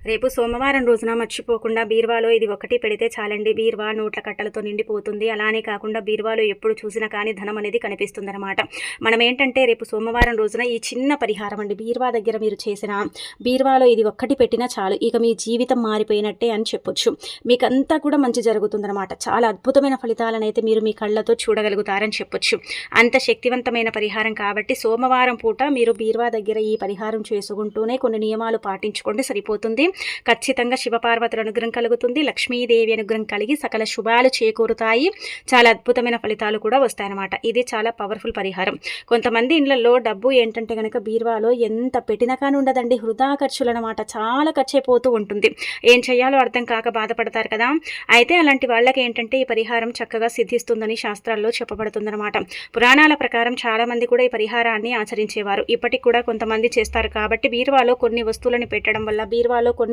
రేపు సోమవారం రోజున మర్చిపోకుండా బీరువాలో ఇది ఒకటి పెడితే చాలండి. బీరువా నోట్ల కట్టలతో నిండిపోతుంది. అలానే కాకుండా బీరువాలో ఎప్పుడు చూసినా కానీ ధనం అనేది కనిపిస్తుందన్నమాట. మనం ఏంటంటే రేపు సోమవారం రోజున ఈ చిన్న పరిహారం అండి, బీరువా దగ్గర మీరు చేసిన బీరువాలో ఇది ఒక్కటి పెట్టినా చాలు, ఇక మీ జీవితం మారిపోయినట్టే అని చెప్పొచ్చు. మీకంతా కూడా మంచి జరుగుతుందన్నమాట. చాలా అద్భుతమైన ఫలితాలను అయితే మీరు మీ కళ్ళతో చూడగలుగుతారని చెప్పొచ్చు. అంత శక్తివంతమైన పరిహారం కాబట్టి సోమవారం పూట మీరు బీరువా దగ్గర ఈ పరిహారం చేసుకుంటూనే కొన్ని నియమాలు పాటించుకోండి, సరిపోతుంది. ఖచ్చితంగా శివపార్వతుల అనుగ్రహం కలుగుతుంది. లక్ష్మీదేవి అనుగ్రహం కలిగి సకల శుభాలు చేకూరుతాయి. చాలా అద్భుతమైన ఫలితాలు కూడా వస్తాయన్నమాట. ఇది చాలా పవర్ఫుల్ పరిహారం. కొంతమంది ఇళ్లలో డబ్బు ఏంటంటే కనుక బీరువాలో ఎంత పెట్టినా కానీ ఉండదండి, వృధా ఖర్చులు అనమాట. చాలా ఖర్చు అయిపోతూ ఉంటుంది. ఏం చేయాలో అర్థం కాక బాధపడతారు కదా. అయితే అలాంటి వాళ్ళకి ఏంటంటే ఈ పరిహారం చక్కగా సిద్ధిస్తుందని శాస్త్రాల్లో చెప్పబడుతుందన్నమాట. పురాణాల ప్రకారం చాలా మంది కూడా ఈ పరిహారాన్ని ఆచరించేవారు. ఇప్పటికి కూడా కొంతమంది చేస్తారు. కాబట్టి బీరువాలో కొన్ని వస్తువులను పెట్టడం వల్ల, బీరువాలో కొన్ని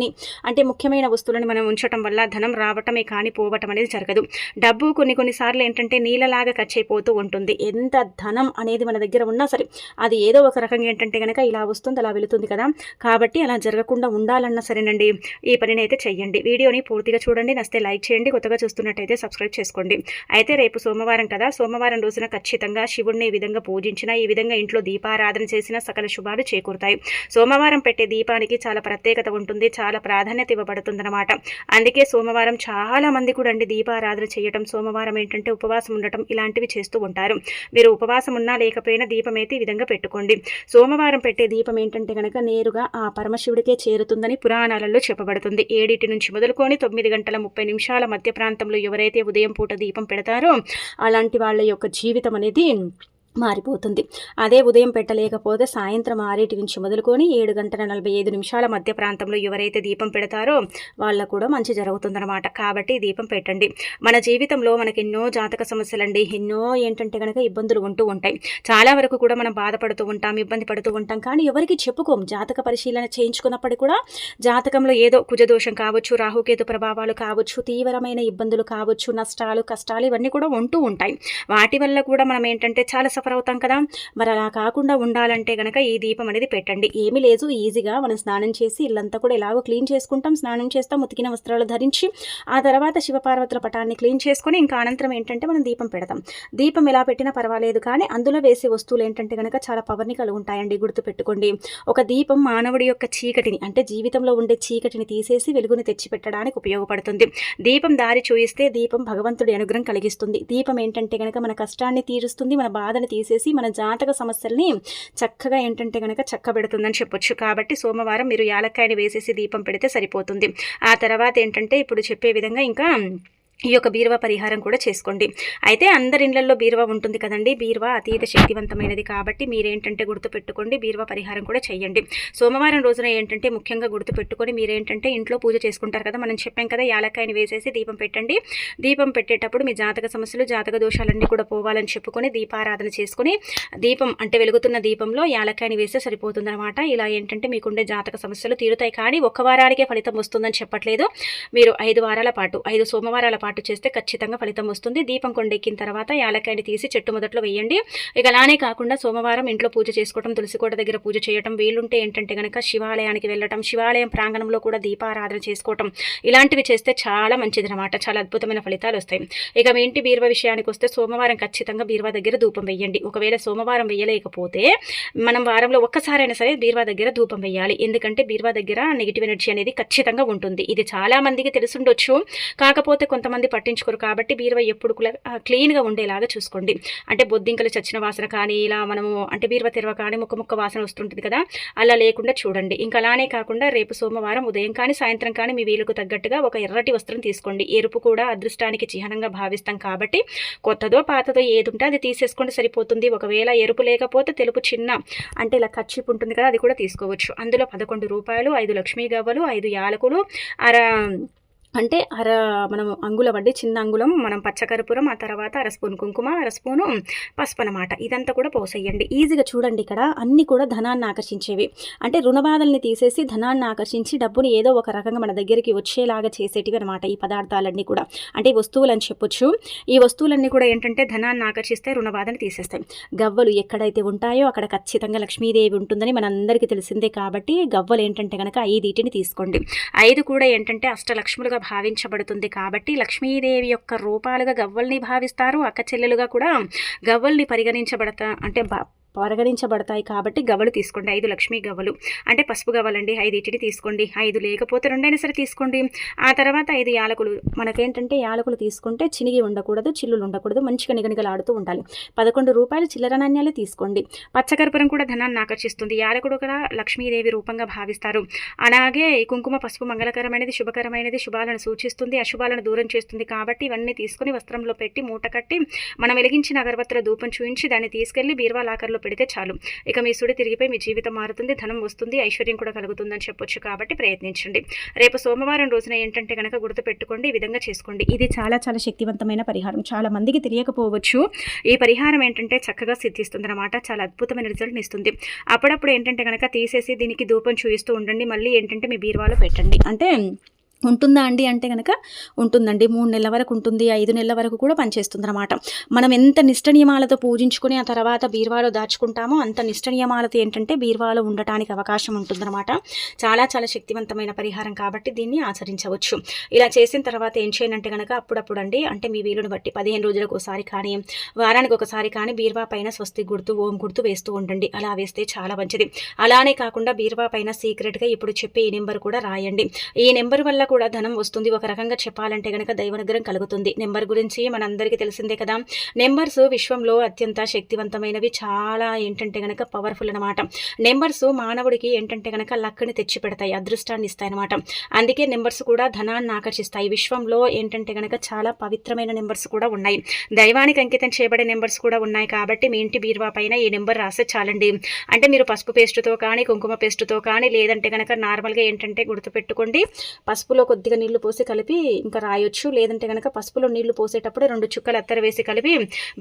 అంటే ముఖ్యమైన వస్తువులను మనం ఉంచడం వల్ల ధనం రావటమే కానీ పోవటం అనేది జరగదు. డబ్బు కొన్నిసార్లు ఏంటంటే నీళ్ళలాగా ఖర్చు అయిపోతూ ఉంటుంది. ఎంత ధనం అనేది మన దగ్గర ఉన్నా సరే అది ఏదో ఒక రకంగా ఏంటంటే కనుక ఇలా వస్తుంది, అలా వెళుతుంది కదా. కాబట్టి అలా జరగకుండా ఉండాలన్నా సరేనండి, ఈ పనిని అయితే చెయ్యండి. వీడియోని పూర్తిగా చూడండి, నచ్చితే లైక్ చేయండి, కొత్తగా చూస్తున్నట్టయితే సబ్స్క్రైబ్ చేసుకోండి. అయితే రేపు సోమవారం కదా, సోమవారం రోజున ఖచ్చితంగా శివుడిని ఈ విధంగా పూజించిన, ఈ విధంగా ఇంట్లో దీపారాధన చేసిన సకల శుభాలు చేకూరుతాయి. సోమవారం పెట్టే దీపానికి చాలా ప్రత్యేకత ఉంటుంది, చాలా ప్రాధాన్యత ఇవ్వబడుతుందన్నమాట. అందుకే సోమవారం చాలా మంది కూడా అండి దీపారాధన చేయటం, సోమవారం ఏంటంటే ఉపవాసం ఉండటం ఇలాంటివి చేస్తూ ఉంటారు. మీరు ఉపవాసం ఉన్నా లేకపోయినా దీపం అయితే ఈ విధంగా పెట్టుకోండి. సోమవారం పెట్టే దీపం ఏంటంటే కనుక నేరుగా ఆ పరమశివుడికే చేరుతుందని పురాణాలలో చెప్పబడుతుంది. 7 నుంచి మొదలుకొని 9:30 మధ్య ప్రాంతంలో ఎవరైతే ఉదయం పూట దీపం పెడతారో అలాంటి వాళ్ళ యొక్క జీవితం అనేది మారిపోతుంది. అదే ఉదయం పెట్టలేకపోతే సాయంత్రం 6 నుంచి మొదలుకొని 7:45 మధ్య ప్రాంతంలో ఎవరైతే దీపం పెడతారో వాళ్ళకు కూడా మంచి జరుగుతుందన్నమాట. కాబట్టి దీపం పెట్టండి. మన జీవితంలో మనకి ఎన్నో జాతక సమస్యలండి, ఎన్నో ఏంటంటే కనుక ఇబ్బందులు ఉంటూ ఉంటాయి. చాలా వరకు కూడా మనం బాధపడుతూ ఉంటాం, ఇబ్బంది పడుతూ ఉంటాం. కానీ ఎవరికి చెప్పుకోం. జాతక పరిశీలన చేయించుకున్నప్పటికీ కూడా జాతకంలో ఏదో కుజదోషం కావచ్చు, రాహుకేతు ప్రభావాలు కావచ్చు, తీవ్రమైన ఇబ్బందులు కావచ్చు, నష్టాలు కష్టాలు ఇవన్నీ కూడా ఉంటూ ఉంటాయి. వాటి వల్ల కూడా మనం ఏంటంటే చాలా సఫర్ అవుతాం కదా. మరి అలా కాకుండా ఉండాలంటే గనక ఈ దీపం అనేది పెట్టండి. ఏమీ లేదు, ఈజీగా మనం స్నానం చేసి ఇల్లంతా కూడా ఎలాగో క్లీన్ చేసుకుంటాం, స్నానం చేస్తాం, ఉతికిన వస్త్రాలు ధరించి ఆ తర్వాత శివపార్వతుల పటాన్ని క్లీన్ చేసుకొని ఇంకా అనంతరం ఏంటంటే మనం దీపం పెడతాం. దీపం ఎలా పెట్టినా పర్వాలేదు, కానీ అందులో వేసే వస్తువులు ఏంటంటే కనుక చాలా పవర్ని కలిగి ఉంటాయండి. గుర్తుపెట్టుకోండి, ఒక దీపం మానవుడి యొక్క చీకటిని అంటే జీవితంలో ఉండే చీకటిని తీసేసి వెలుగుని తెచ్చిపెట్టడానికి ఉపయోగపడుతుంది. దీపం దారి చూయిస్తే దీపం భగవంతుడి అనుగ్రహం కలిగిస్తుంది. దీపం ఏంటంటే కనుక మన కష్టాన్ని తీరుస్తుంది, మన బాధను తీసేసి మన జాతక సమస్యల్ని చక్కగా ఏంటంటే కనుక చక్కబెడుతుందని చెప్పొచ్చు. కాబట్టి సోమవారం మీరు యాలక్కాయని వేసేసి దీపం పెడితే సరిపోతుంది. ఆ తర్వాత ఏంటంటే ఇప్పుడు చెప్పే విధంగా ఇంకా ఈ యొక్క బీరువా పరిహారం కూడా చేసుకోండి. అయితే అందరి ఇళ్లలో బీరువా ఉంటుంది కదండి. బీరువా అతీత శక్తివంతమైనది కాబట్టి మీరేంటంటే గుర్తుపెట్టుకోండి, బీరువా పరిహారం కూడా చేయండి. సోమవారం రోజున ఏంటంటే ముఖ్యంగా గుర్తుపెట్టుకొని మీరేంటంటే ఇంట్లో పూజ చేసుకుంటారు కదా, మనం చెప్పాం కదా, యాలక్కాయని వేసేసి దీపం పెట్టండి. దీపం పెట్టేటప్పుడు మీ జాతక సమస్యలు, జాతక దోషాలన్నీ కూడా పోవాలని చెప్పుకొని దీపారాధన చేసుకుని దీపం అంటే వెలుగుతున్న దీపంలో యాలక్కాయని వేస్తే సరిపోతుందన్నమాట. ఇలా ఏంటంటే మీకుండే జాతక సమస్యలు తీరుతాయి. కానీ ఒక్క వారానికే ఫలితం వస్తుందని చెప్పట్లేదు. మీరు 5 వారాల పాటు 5 సోమవారాల పాటు చేస్తే ఖచ్చితంగా ఫలితం వస్తుంది. దీపం కొండెక్కిన తర్వాత యాలక్కాయని తీసి చెట్టు మొదట్లో వేయండి. ఇక అలానే కాకుండా సోమవారం ఇంట్లో పూజ చేసుకోవడం, తులసికోట దగ్గర పూజ చేయడం, వీలుంటే ఏంటంటే కనుక శివాలయానికి వెళ్ళటం, శివాలయం ప్రాంగణంలో కూడా దీపారాధన చేసుకోవటం ఇలాంటివి చేస్తే చాలా మంచిది అనమాట. చాలా అద్భుతమైన ఫలితాలు వస్తాయి. ఇక మీ ఇంటి బీరువా విషయానికి వస్తే సోమవారం ఖచ్చితంగా బీరువా దగ్గర ధూపం వేయండి. ఒకవేళ సోమవారం వేయలేకపోతే మనం వారంలో ఒక్కసారైనా సరే బీరువా దగ్గర ధూపం వేయాలి. ఎందుకంటే బీరువా దగ్గర నెగిటివ్ ఎనర్జీ అనేది ఖచ్చితంగా ఉంటుంది. ఇది చాలా మందికి తెలుసుండొచ్చు, కాకపోతే కొంతమంది పట్టించుకోరు. కాబట్టి బీరువా ఎప్పుడు క్లీన్గా ఉండేలాగా చూసుకోండి. అంటే బొద్దింకలు చచ్చిన వాసన కానీ ఇలా మనము అంటే బీరువా తెరవ కానీ ముక్క వాసన వస్తుంటుంది కదా, అలా లేకుండా చూడండి. ఇంకా అలానే కాకుండా రేపు సోమవారం ఉదయం కానీ సాయంత్రం కానీ మీ వీలుకు తగ్గట్టుగా ఒక ఎర్రటి వస్త్రం తీసుకోండి. ఎరుపు కూడా అదృష్టానికి చిహ్నంగా భావిస్తాం కాబట్టి కొత్తదో పాతదో ఏది ఉంటే అది తీసేసుకోండి, సరిపోతుంది. ఒకవేళ ఎరుపు లేకపోతే తెలుపు చిన్న అంటే ఇలా కర్చీప్ ఉంటుంది కదా, అది కూడా తీసుకోవచ్చు. అందులో 11 రూపాయలు, 5 లక్ష్మీ గవ్వలు, 5 యాలకులు, అంటే మనం అంగుళం అండి, చిన్న అంగుళం మనం పచ్చకర్పూరం, ఆ తర్వాత అర స్పూన్ కుంకుమ, అర స్పూను పసుపు అనమాట. ఇదంతా కూడా పోసేయండి. ఈజీగా చూడండి, ఇక్కడ అన్నీ కూడా ధనాన్ని ఆకర్షించేవి. అంటే రుణబాధల్ని తీసేసి ధనాన్ని ఆకర్షించి డబ్బుని ఏదో ఒక రకంగా మన దగ్గరికి వచ్చేలాగా చేసేటివి అనమాట ఈ పదార్థాలన్నీ కూడా. అంటే ఈ వస్తువులు అని చెప్పొచ్చు. ఈ వస్తువులన్నీ కూడా ఏంటంటే ధనాన్ని ఆకర్షిస్తే, రుణబాధని తీసేస్తాయి. గవ్వలు ఎక్కడైతే ఉంటాయో అక్కడ ఖచ్చితంగా లక్ష్మీదేవి ఉంటుందని మనందరికీ తెలిసిందే కాబట్టి గవ్వలు ఏంటంటే కనుక 5 తీసుకోండి. 5 కూడా ఏంటంటే అష్టలక్ష్ములుగా భావించబడుతుంది కాబట్టి లక్ష్మీదేవి యొక్క రూపాలుగా గవ్వల్ని భావిస్తారు. అక్క చెల్లెలుగా కూడా గవ్వల్ని పరిగణించబడతాయి కాబట్టి గవ్వలు తీసుకోండి. 5 లక్ష్మీ గవ్వలు అంటే పసుపు గవ్వలండి, 5 తీసుకోండి. 5 లేకపోతే 2 అయినా సరే తీసుకోండి. ఆ తర్వాత 5 యాలకులు. మనకేంటంటే యాలకులు తీసుకుంటే చినిగి ఉండకూడదు, చిల్లులు ఉండకూడదు, మంచిగా నిగనిగలాడుతూ ఉండాలి. 11 రూపాయలు చిల్లర నాణ్యాలు తీసుకోండి. పచ్చకర్పూరం కూడా ధనాన్ని ఆకర్షిస్తుంది. యాలకుడు కూడా లక్ష్మీదేవి రూపంగా భావిస్తారు. అలాగే ఈ కుంకుమ, పసుపు మంగళకరమైనది, శుభకరమైనది, శుభాలను సూచిస్తుంది, అశుభాలను దూరం చేస్తుంది కాబట్టి ఇవన్నీ తీసుకుని వస్త్రంలో పెట్టి మూట కట్టి మనం వెలిగించిన అగరబత్తుల ధూపం చూయించి దాన్ని తీసుకెళ్లి బీరువా లాకర్లో పెడితే చాలు. ఇక మీ సుడి తిరిగిపోయి మీ జీవితం మారుతుంది, ధనం వస్తుంది, ఐశ్వర్యం కూడా కలుగుతుందని చెప్పొచ్చు. కాబట్టి ప్రయత్నించండి. రేపు సోమవారం రోజున ఏంటంటే కనుక గుర్తుపెట్టుకోండి, ఈ విధంగా చేసుకోండి. ఇది చాలా చాలా శక్తివంతమైన పరిహారం. చాలా మందికి తెలియకపోవచ్చు. ఈ పరిహారం ఏంటంటే చక్కగా సిద్ధిస్తుంది అనమాట. చాలా అద్భుతమైన రిజల్ట్ని ఇస్తుంది. అప్పుడప్పుడు ఏంటంటే కనుక తీసేసి దీనికి ధూపం చూయిస్తూ ఉండండి. మళ్ళీ ఏంటంటే మీ బీరువాలో పెట్టండి. అంటే ఉంటుందా అండి అంటే కనుక ఉంటుందండి. 3 నెలల వరకు ఉంటుంది, 5 నెలల వరకు కూడా పనిచేస్తుంది అనమాట. మనం ఎంత నిష్ట నియమాలతో పూజించుకుని ఆ తర్వాత బీరువాలో దాచుకుంటామో అంత నిష్ట నియమాలతో ఏంటంటే బీరువాలో ఉండటానికి అవకాశం ఉంటుందన్నమాట. చాలా చాలా శక్తివంతమైన పరిహారం కాబట్టి దీన్ని ఆచరించవచ్చు. ఇలా చేసిన తర్వాత ఏం చేయనంటే కనుక అప్పుడప్పుడు అండి, అంటే మీ వీలుని బట్టి 15 రోజులకు ఒకసారి కానీ వారానికి ఒకసారి కానీ బీరువా పైన స్వస్తి గుర్తు, ఓం గుర్తు వేస్తూ ఉండండి. అలా వేస్తే చాలా మంచిది. అలానే కాకుండా బీరువా పైన సీక్రెట్గా ఇప్పుడు చెప్పే ఈ నెంబర్ కూడా రాయండి. ఈ నెంబర్ వల్ల కూడా ధనం వస్తుంది. ఒక రకంగా చెప్పాలంటే కనుక దైవానుగ్రహం కలుగుతుంది. నెంబర్ గురించి మనందరికీ తెలిసిందే కదా. నెంబర్స్ విశ్వంలో అత్యంత శక్తివంతమైనవి, చాలా ఏంటంటే కనుక పవర్ఫుల్ అనమాట. నెంబర్స్ మానవుడికి ఏంటంటే కనుక లక్ని తెచ్చి పెడతాయి, అదృష్టాన్ని ఇస్తాయి అనమాట. అందుకే నెంబర్స్ కూడా ధనాన్ని ఆకర్షిస్తాయి. విశ్వంలో ఏంటంటే కనుక చాలా పవిత్రమైన నెంబర్స్ కూడా ఉన్నాయి, దైవానికి అంకితం చేయబడే నెంబర్స్ కూడా ఉన్నాయి. కాబట్టి మీ ఇంటి బీరువా పైన ఈ నెంబర్ రాసే చాలండి. అంటే మీరు పసుపు పేస్టుతో కానీ కుంకుమ పేస్టుతో కానీ లేదంటే కనుక నార్మల్గా ఏంటంటే గుర్తుపెట్టుకోండి, పసుపులో కొద్దిగా నీళ్లు పోసి కలిపి ఇంకా రాయొచ్చు. లేదంటే కనుక పసుపులో నీళ్లు పోసేటప్పుడు 2 చుక్కలు అత్తర వేసి కలిపి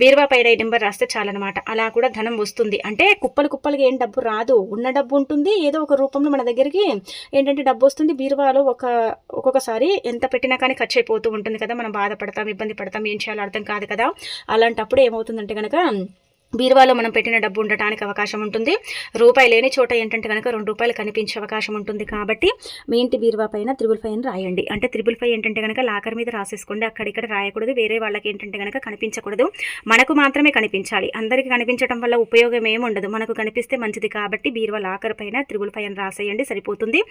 బీరువా పైన ఈ నెంబర్ రాస్తే చాలన్నమాట. అలా కూడా ధనం వస్తుంది. అంటే కుప్పలుగా ఏం డబ్బు రాదు, ఉన్న డబ్బు ఉంటుంది, ఏదో ఒక రూపంలో మన దగ్గరికి ఏంటంటే డబ్బు వస్తుంది. బీరువాలో ఒక్కొక్కసారి ఎంత పెట్టినా కానీ ఖర్చు అయిపోతూ ఉంటుంది కదా. మనం బాధపడతాం, ఇబ్బంది పడతాం, ఏం చేయాలో అర్థం కాదు కదా. అలాంటప్పుడు ఏమవుతుందంటే కనుక బీరువాలో మనం పెట్టిన డబ్బు ఉండటానికి అవకాశం ఉంటుంది. రూపాయి లేని చోట ఏంటంటే కనుక 2 రూపాయలు కనిపించే అవకాశం ఉంటుంది. కాబట్టి మీ ఇంటి బీరువా పైన 555 రాయండి. అంటే 555 ఏంటంటే కనుక లాకర్ మీద రాసేసుకోండి. అక్కడిక్కడ రాయకూడదు, వేరే వాళ్ళకి ఏంటంటే కనుక కనిపించకూడదు, మనకు మాత్రమే కనిపించాలి. అందరికీ కనిపించడం వల్ల ఉపయోగం ఏమి ఉండదు, మనకు కనిపిస్తే మంచిది. కాబట్టి బీరువా లాకర్ పైన 555 రాసేయండి, సరిపోతుంది.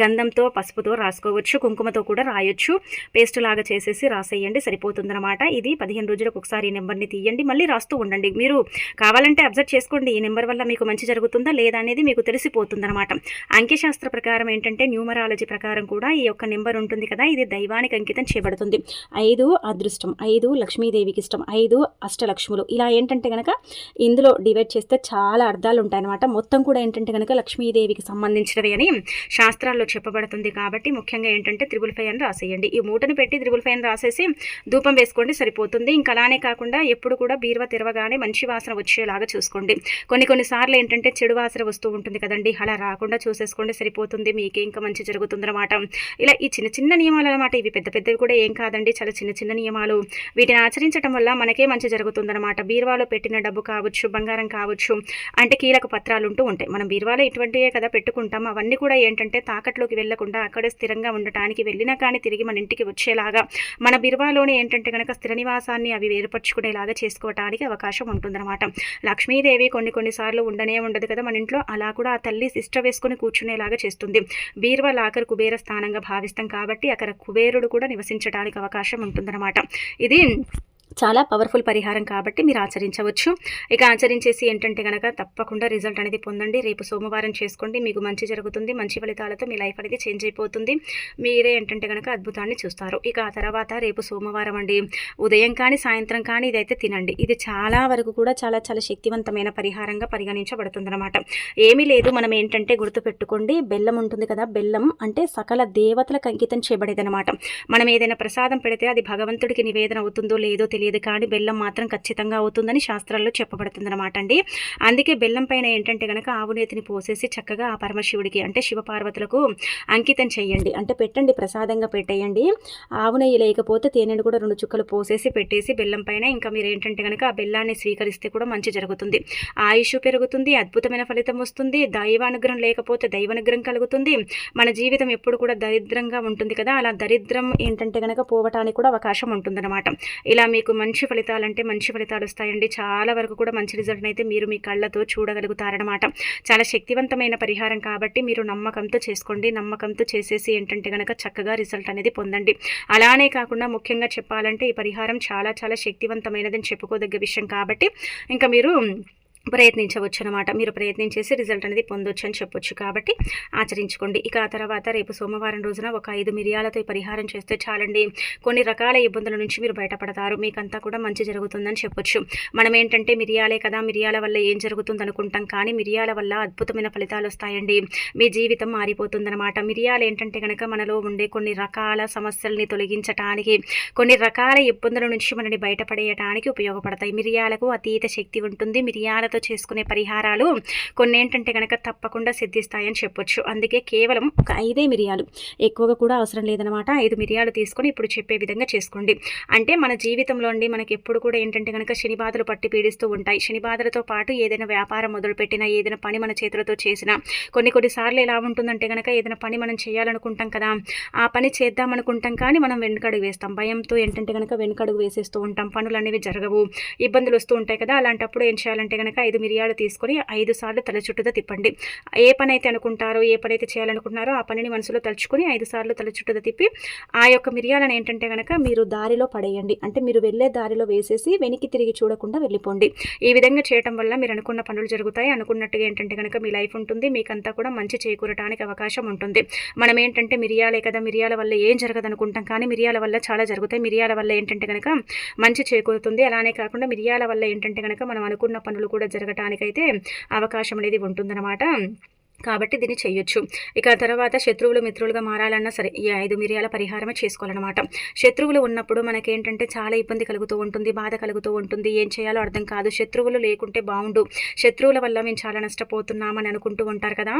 గంధంతో పసుపుతో రాసుకోవచ్చు, కుంకుమతో కూడా రాయొచ్చు, పేస్ట్ లాగా చేసేసి రాసేయండి, సరిపోతుందన్నమాట. ఇది 15 రోజులకు ఒకసారి ఈ నెంబర్ని తీయండి, మళ్ళీ రాస్తూ ఉండండి. మీరు కావాలంటే అబ్జర్వ్ చేసుకోండి, ఈ నెంబర్ వల్ల మీకు మంచి జరుగుతుందా లేదా అనేది మీకు తెలిసిపోతుందన్నమాట. అంకెశాస్త్ర ప్రకారం ఏంటంటే న్యూమరాలజీ ప్రకారం కూడా ఈ యొక్క నెంబర్ ఉంటుంది కదా, ఇది దైవానికి అంకితం చేయబడుతుంది. 5 అదృష్టం, 5 లక్ష్మీదేవికి ఇష్టం, 5 అష్టలక్ష్ములు. ఇలా ఏంటంటే కనుక ఇందులో డివైడ్ చేస్తే చాలా అర్థాలు ఉంటాయన్నమాట. మొత్తం కూడా ఏంటంటే కనుక లక్ష్మీదేవికి సంబంధించినవి అని శాస్త్రాల్లో చెప్పబడుతుంది. కాబట్టి ముఖ్యంగా ఏంటంటే 555 అని రాసేయండి. ఈ మూటను పెట్టి 555 రాసేసి ధూపం వేసుకోండి, సరిపోతుంది. ఇంకా అలానే కాకుండా ఎప్పుడు కూడా బీరువా తెరవగానే మంచి వాసన వచ్చేలాగా చూసుకోండి. కొన్నిసార్లు ఏంటంటే చెడు వాసన వస్తూ ఉంటుంది కదండి, అలా రాకుండా చూసేసుకోండి, సరిపోతుంది. మీకే ఇంకా మంచి జరుగుతుందన్నమాట. ఇలా ఈ చిన్న చిన్న నియమాలు అనమాట. ఇవి పెద్దవి కూడా ఏం కాదండి, చాలా చిన్న నియమాలు. వీటిని ఆచరించడం వల్ల మనకే మంచి జరుగుతుందన్నమాట. బీరువాలో పెట్టిన డబ్బు కావచ్చు, బంగారం కావచ్చు, అంటే కీలక పత్రాలు ఉంటూ ఉంటాయి. మనం బీరువాలో ఇటువంటివే కదా పెట్టుకుంటాం. అవన్నీ కూడా ఏంటంటే తాకట్లోకి వెళ్లకుండా అక్కడే స్థిరంగా ఉండటానికి, వెళ్ళినా కానీ తిరిగి మన ఇంటికి వచ్చేలాగా మన బీరువాలోనే ఏంటంటే కనుక స్థిర నివాసాన్ని అవి ఏర్పరచుకునేలాగా చేసుకోవడానికి అవకాశం ఉంటుందన్నమాట. లక్ష్మీదేవి కొన్నిసార్లు ఉండదు కదా మన ఇంట్లో, అలా కూడా ఆ తల్లి సిస్ట వేసుకుని కూర్చునేలాగా చేస్తుంది. బీరువా లాకర్ కుబేర స్థానంగా భావిస్తాం కాబట్టి అక్కడ కుబేరుడు కూడా నివసించడానికి అవకాశం ఉంటుందన్నమాట. ఇది చాలా పవర్ఫుల్ పరిహారం కాబట్టి మీరు ఆచరించవచ్చు. ఇక ఆచరించేసి ఏంటంటే గనక తప్పకుండా రిజల్ట్ అనేది పొందండి. రేపు సోమవారం చేసుకోండి. మీకు మంచి జరుగుతుంది. మంచి ఫలితాలతో మీ లైఫ్ అనేది చేంజ్ అయిపోతుంది. మీరే ఏంటంటే గనక అద్భుతాన్ని చూస్తారు. ఇక ఆ తర్వాత రేపు సోమవారం అండి. ఉదయం కానీ, సాయంత్రం కానీ ఇదైతే తినండి. ఇది చాలా వరకు కూడా చాలా చాలా శక్తివంతమైన పరిహారంగా పరిగణించబడుతుందన్నమాట. ఏమీ లేదు, మనం ఏంటంటే గుర్తుపెట్టుకోండి, బెల్లం ఉంటుంది కదా, బెల్లం అంటే సకల దేవతలకు అంకితం చేయబడేదనమాట. మనం ఏదైనా ప్రసాదం పెడితే అది భగవంతుడికి నివేదన అవుతుందో లేదో తెలియదు, కానీ బెల్లం మాత్రం ఖచ్చితంగా అవుతుందని శాస్త్రాల్లో చెప్పబడుతుందన్నమాట అండి. అందుకే బెల్లం పైన ఏంటంటే కనుక ఆవునేతిని పోసేసి చక్కగా ఆ పరమశివుడికి అంటే శివపార్వతులకు అంకితం చేయండి. అంటే పెట్టండి, ప్రసాదంగా పెట్టేయండి. ఆవు నెయ్యి లేకపోతే తేనెను కూడా 2 చుక్కలు పోసేసి పెట్టేసి బెల్లం పైన ఇంకా మీరు ఏంటంటే కనుక ఆ బెల్లాన్ని స్వీకరిస్తే కూడా మంచి జరుగుతుంది. ఆయుష్ పెరుగుతుంది, అద్భుతమైన ఫలితం వస్తుంది. దైవానుగ్రహం లేకపోతే దైవానుగ్రహం కలుగుతుంది. మన జీవితం ఎప్పుడు కూడా దరిద్రంగా ఉంటుంది కదా, అలా దరిద్రం ఏంటంటే కనుక పోవటానికి కూడా అవకాశం ఉంటుందన్నమాట. ఇలా మీకు మంచి ఫలితాలంటే మంచి ఫలితాలు వస్తాయండి. చాలా వరకు కూడా మంచి రిజల్ట్ అయితే మీరు మీ కళ్ళతో చూడగలుగుతారనమాట. చాలా శక్తివంతమైన పరిహారం కాబట్టి మీరు నమ్మకంతో చేసుకోండి. నమ్మకంతో చేసేసి ఏంటంటే కనుక చక్కగా రిజల్ట్ అనేది పొందండి. అలానే కాకుండా ముఖ్యంగా చెప్పాలంటే ఈ పరిహారం చాలా చాలా శక్తివంతమైనదని చెప్పుకోదగ్గ విషయం కాబట్టి ఇంకా మీరు ప్రయత్నించవచ్చు అనమాట. మీరు ప్రయత్నించేసి రిజల్ట్ అనేది పొందొచ్చు అని చెప్పొచ్చు. కాబట్టి ఆచరించుకోండి. ఇక ఆ తర్వాత రేపు సోమవారం రోజున ఒక 5 మిరియాలతో పరిహారం చేస్తే చాలండి. కొన్ని రకాల ఇబ్బందుల నుంచి మీరు బయటపడతారు. మీకంతా కూడా మంచి జరుగుతుందని చెప్పొచ్చు. మనం ఏంటంటే మిరియాలే కదా, మిరియాల వల్ల ఏం జరుగుతుంది అనుకుంటాం, కానీ మిరియాల వల్ల అద్భుతమైన ఫలితాలు వస్తాయండి. మీ జీవితం మారిపోతుందన్నమాట. మిరియాలు ఏంటంటే కనుక మనలో ఉండే కొన్ని రకాల సమస్యల్ని తొలగించడానికి, కొన్ని రకాల ఇబ్బందుల నుంచి మనని బయటపడేయడానికి ఉపయోగపడతాయి. మిరియాలకు అతీత శక్తి ఉంటుంది. మిరియాల చేసుకునే పరిహారాలు కొన్ని ఏంటంటే కనుక తప్పకుండా సిద్ధిస్తాయని చెప్పొచ్చు. అందుకే కేవలం ఒక 5 మిరియాలు, ఎక్కువగా కూడా అవసరం లేదనమాట. 5 మిరియాలు తీసుకొని ఇప్పుడు చెప్పే విధంగా చేసుకోండి. అంటే మన జీవితంలో అండి మనకి ఎప్పుడు కూడా ఏంటంటే కనుక శని బాధలు పట్టి పీడిస్తూ ఉంటాయి. శని బాధలతో పాటు ఏదైనా వ్యాపారం మొదలుపెట్టినా, ఏదైనా పని మన చేతులతో చేసినా, కొన్నిసార్లు ఎలా ఉంటుందంటే కనుక ఏదైనా పని మనం చేయాలనుకుంటాం కదా, ఆ పని చేద్దాం అనుకుంటాం కానీ మనం వెనుకడుగు వేస్తాం. భయంతో ఏంటంటే కనుక వెనుకడుగు వేసేస్తూ ఉంటాం. పనులు అనేవి జరగవు, ఇబ్బందులు వస్తూ ఉంటాయి కదా. అలాంటప్పుడు ఏం చేయాలంటే కనుక 5 మిరియాలు తీసుకొని 5 సార్లు తల చుట్టూతో తిప్పండి. ఏ పని అయితే అనుకుంటారో, ఏ పని అయితే చేయాలనుకుంటున్నారో ఆ పనిని మనసులో తలుచుకొని 5 సార్లు తల చుట్టూతో తిప్పి ఆ యొక్క మిరియాలను ఏంటంటే కనుక మీరు దారిలో పడేయండి. అంటే మీరు వెళ్ళే దారిలో వేసేసి వెనక్కి తిరిగి చూడకుండా వెళ్ళిపోండి. ఈ విధంగా చేయడం వల్ల మీరు అనుకున్న పనులు జరుగుతాయి. అనుకున్నట్టుగా ఏంటంటే కనుక మీ లైఫ్ ఉంటుంది. మీకంతా కూడా మంచి చేకూరటానికి అవకాశం ఉంటుంది. మనం ఏంటంటే మిరియాలే కదా, మిరియాల వల్ల ఏం జరగదు అనుకుంటాం, కానీ మిరియాల వల్ల చాలా జరుగుతాయి. మిరియాల వల్ల ఏంటంటే కనుక మంచి చేకూరుతుంది. అలానే కాకుండా మిరియాల వల్ల ఏంటంటే కనుక మనం అనుకున్న పనులు కూడా జరగటానికైతే అవకాశం అనేది ఉంటుందన్నమాట. కాబట్టి దీన్ని చేయొచ్చు. ఇక తర్వాత శత్రువులు మిత్రులుగా మారాలన్నా సరే ఈ 5 మిరియాల పరిహారమే చేసుకోవాలన్నమాట. శత్రువులు ఉన్నప్పుడు మనకేంటంటే చాలా ఇబ్బంది కలుగుతూ ఉంటుంది, బాధ కలుగుతూ ఉంటుంది, ఏం చేయాలో అర్థం కాదు. శత్రువులు లేకుంటే బాగుండు, శత్రువుల వల్ల మేము చాలా నష్టపోతున్నామని అనుకుంటూ ఉంటారు కదా.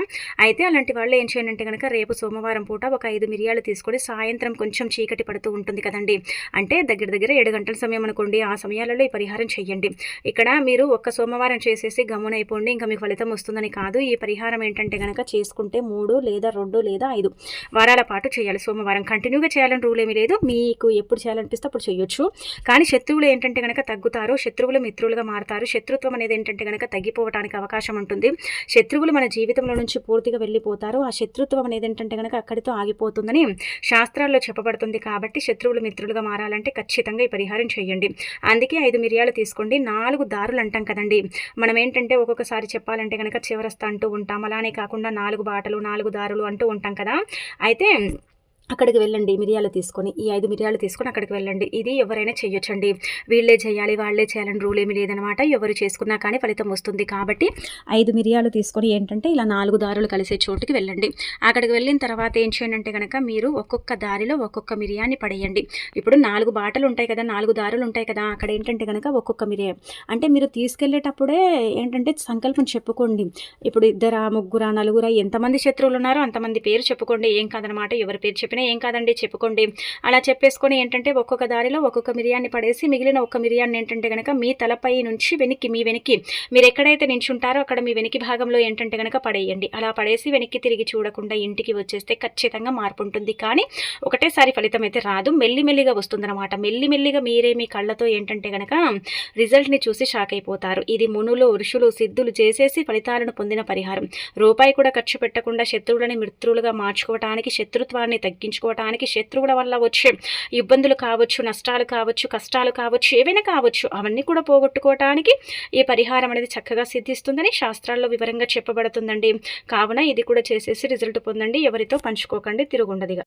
అయితే అలాంటి వాళ్ళు ఏం చేయాలంటే కనుక రేపు సోమవారం పూట ఒక 5 మిరియాలు తీసుకొని సాయంత్రం కొంచెం చీకటి పడుతూ ఉంటుంది కదండి, అంటే దగ్గర 7 గంటల సమయం అనుకోండి, ఆ సమయాలలో ఈ పరిహారం చెయ్యండి. ఇక్కడ మీరు ఒక్క సోమవారం చేసేసి గమ్మునైపోండి, ఇంకా మీకు ఫలితం వస్తుందని కాదు. ఈ పరిహారం ఏంటంటే కనుక చేసుకుంటే 3 లేదా 2 లేదా 5 వారాల పాటు చేయాలి. సోమవారం కంటిన్యూగా చేయాలని రూల్ ఏమీ లేదు, మీకు ఎప్పుడు చేయాలనిపిస్తే అప్పుడు చేయొచ్చు. కానీ శత్రువులు ఏంటంటే కనుక తగ్గుతారు, శత్రువులు మిత్రులుగా మారుతారు. శత్రుత్వం అనేది ఏంటంటే కనుక తగ్గిపోవడానికి అవకాశం ఉంటుంది. శత్రువులు మన జీవితంలో నుంచి పూర్తిగా వెళ్ళిపోతారు. ఆ శత్రుత్వం అనేది ఏంటంటే కనుక అక్కడితో ఆగిపోతుందని శాస్త్రాల్లో చెప్పబడుతుంది. కాబట్టి శత్రువులు మిత్రులుగా మారాలంటే ఖచ్చితంగా ఈ పరిహారం చేయండి. అందుకే 5 మిరియాలు తీసుకోండి. 4 దారులు అంటాం కదండి, మనం ఏంటంటే ఒక్కొక్కసారి చెప్పాలంటే కనుక చివరస్తా అంటూ ఉంటాం. అలానే కాకుండా 4 బాటలు 4 దారులు అంటూ ఉంటాం కదా. అయితే అక్కడికి వెళ్ళండి, మిరియాలు తీసుకొని ఈ 5 మిరియాలు తీసుకొని అక్కడికి వెళ్ళండి. ఇది ఎవరైనా చేయొచ్చండి, వీళ్ళే చేయాలి వాళ్ళే చేయాలని రూల్ ఏమీ లేదనమాట. ఎవరు చేసుకున్నా కానీ ఫలితం వస్తుంది. కాబట్టి 5 మిరియాలు తీసుకొని ఏంటంటే ఇలా 4 దారులు కలిసే చోటుకి వెళ్ళండి. అక్కడికి వెళ్ళిన తర్వాత ఏం చేయండి అంటే కనుక మీరు ఒక్కొక్క దారిలో ఒక్కొక్క మిరియాన్ని పడేయండి. ఇప్పుడు 4 బాటలు ఉంటాయి కదా, 4 దారులు ఉంటాయి కదా, అక్కడ ఏంటంటే కనుక ఒక్కొక్క మిరియా అంటే మీరు తీసుకెళ్లేటప్పుడే ఏంటంటే సంకల్పం చెప్పుకోండి. ఇప్పుడు 2 3 4 ఎంతమంది శత్రువులు ఉన్నారో అంతమంది పేరు చెప్పుకోండి. ఏం కాదనమాట, ఎవరి పేరు చెప్పినా ఏం కాదండి, చెప్పుకోండి. అలా చెప్పేసుకొని ఏంటంటే ఒక్కొక్క దారిలో ఒక్కొక్క మిరియాన్ని పడేసి మిగిలిన ఒక్క మిరియాన్ని ఏంటంటే కనుక మీ తలపై నుంచి వెనక్కి మీ వెనక్కి మీరు ఎక్కడైతే నించుంటారో అక్కడ మీ వెనక్కి భాగంలో ఏంటంటే కనుక పడేయండి. అలా పడేసి వెనక్కి తిరిగి చూడకుండా ఇంటికి వచ్చేస్తే ఖచ్చితంగా మార్పు ఉంటుంది. కానీ ఒకటేసారి ఫలితం అయితే రాదు, మెల్లిమెల్లిగా వస్తుందన్నమాట. మెల్లిమెల్లిగా మీరే మీ కళ్ళతో ఏంటంటే కనుక రిజల్ట్ని చూసి షాక్ అయిపోతారు. ఇది మునులు ఋషులు సిద్ధులు చేసేసి ఫలితాలను పొందిన పరిహారం. రూపాయి కూడా ఖర్చు పెట్టకుండా శత్రువులని మిత్రులుగా మార్చుకోవడానికి, శత్రుత్వాన్ని తగ్గించుకోవటానికి, శత్రువుల వల్ల వచ్చే ఇబ్బందులు కావచ్చు, నష్టాలు కావచ్చు, కష్టాలు కావచ్చు, ఏవైనా కావచ్చు, అవన్నీ కూడా పోగొట్టుకోవటానికి ఈ పరిహారం అనేది చక్కగా సిద్ధిస్తుందని శాస్త్రాల్లో వివరంగా చెప్పబడుతుందండి. కావున ఇది కూడా చేసేసి రిజల్ట్ పొందండి. ఎవరితో పంచుకోకండి తిరుగుండదిగా.